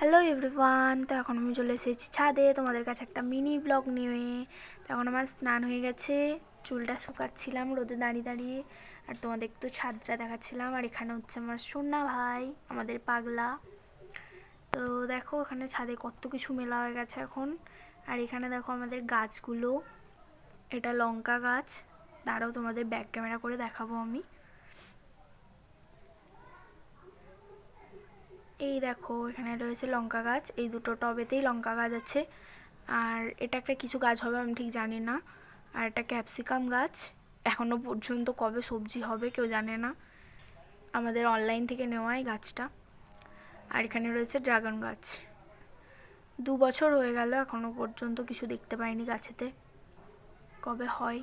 Hello everyone, তো এখন আমি চলে এসেছি ছাদে তোমাদের কাছে একটা মিনি ব্লগ নিয়ে। তো এখন আমার স্নান হয়ে গেছে, চুলটা শুকাচ্ছিলাম রোদে দাঁড়িয়ে দাঁড়িয়ে, আর তোমাদের একটু ছাদটা দেখাচ্ছিলাম। আর এখানে হচ্ছে আমার সোনা ভাই, আমাদের পাগলা। তো দেখো এখানে ছাদে কত কিছু মেলা হয়ে গেছে এখন। আর এখানে দেখো আমাদের গাছগুলো, এটা লঙ্কা গাছ। দাঁড়াও তোমাদের ব্যাক ক্যামেরা করে দেখাবো আমি। এই দেখো এখানে রয়েছে লঙ্কা গাছ, এই দুটো টবেতেই লঙ্কা গাছ আছে। আর এটা একটা কিছু গাছ হবে আমি ঠিক জানি না। আর এটা ক্যাপসিকাম গাছ, এখনো পর্যন্ত কবে সবজি হবে কেউ জানে না, আমাদের অনলাইন থেকে নেওয়াই গাছটা। আর এখানে রয়েছে ড্রাগন গাছ, 2 বছর হয়ে গেল এখনো পর্যন্ত কিছু দেখতে পাইনি গাছেতে, কবে হয়।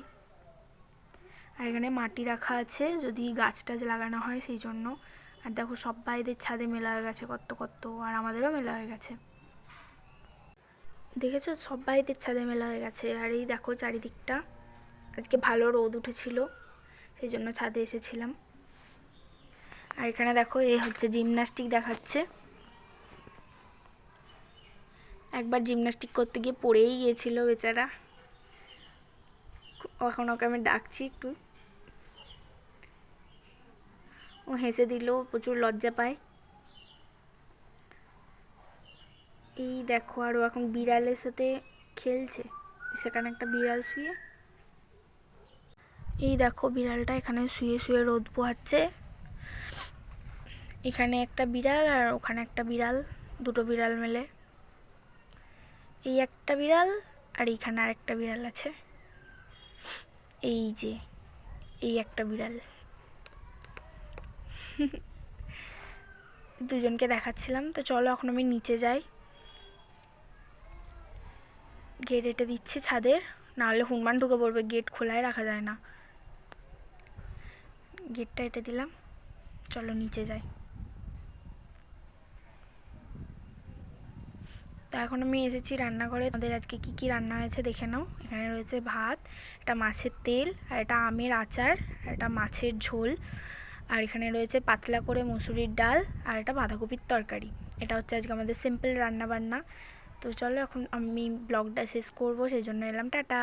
আর এখানে মাটি রাখা আছে যদি গাছটা লাগানো হয় সেই জন্য। আর দেখো সবাইদের ছাদে মেলা হয়ে গেছে কত কত, আর আমাদেরও মেলা হয়ে গেছে, দেখেছো সবাইদের ছাদে মেলা হয়ে গেছে। আর এই দেখো চারিদিকটা, আজকে ভালো রোদ উঠেছিল সেই জন্য ছাদে এসেছিলাম। আর এখানে দেখো এই হচ্ছে জিমন্যাস্টিক দেখাচ্ছে, একবার জিমন্যাস্টিক করতে গিয়ে পড়েই গিয়েছিল বেচারা, এখন ওকে আমি ডাকছি একটু, ও হেসে দিল, প্রচুর লজ্জা পায়। এই দেখো আরও এখন বিড়ালের সাথে খেলছে, সেখানে একটা বিড়াল শুয়ে, এই দেখো বিড়ালটা এখানে শুয়ে শুয়ে রোদ পোহাচ্ছে। এখানে একটা বিড়াল আর ওখানে একটা বিড়াল, দুটো বিড়াল মেলে, এই একটা বিড়াল আর এইখানে আর একটা বিড়াল আছে, এই যে এই একটা বিড়াল। দুজনকে দেখাচ্ছিলাম। তো চলো এখন আমি নিচে যাই, গেট এঁটে দিচ্ছি ছাদের, নাহলে হনুমান ঢুকে পড়বে, গেট খোলায় রাখা যায় না। গেটটা এঁটে দিলাম, চলো নিচে যাই। তো এখন আমি এসেছি রান্নাঘরে, তোমাদের আজকে কি কি রান্না হয়েছে দেখে নাও। এখানে রয়েছে ভাত, এটা মাছের তেল, আর এটা আমের আচার, আর এটা মাছের ঝোল, আর এখানে রয়েছে পাতলা করে মুসুরির ডাল, আর এটা বাঁধাকপির তরকারি। এটা হচ্ছে আজকে আমাদের সিম্পল রান্না বান্না। তো চলো এখন আমি ব্লগটা শেষ করবো, সেই জন্য এলাম, টাটা।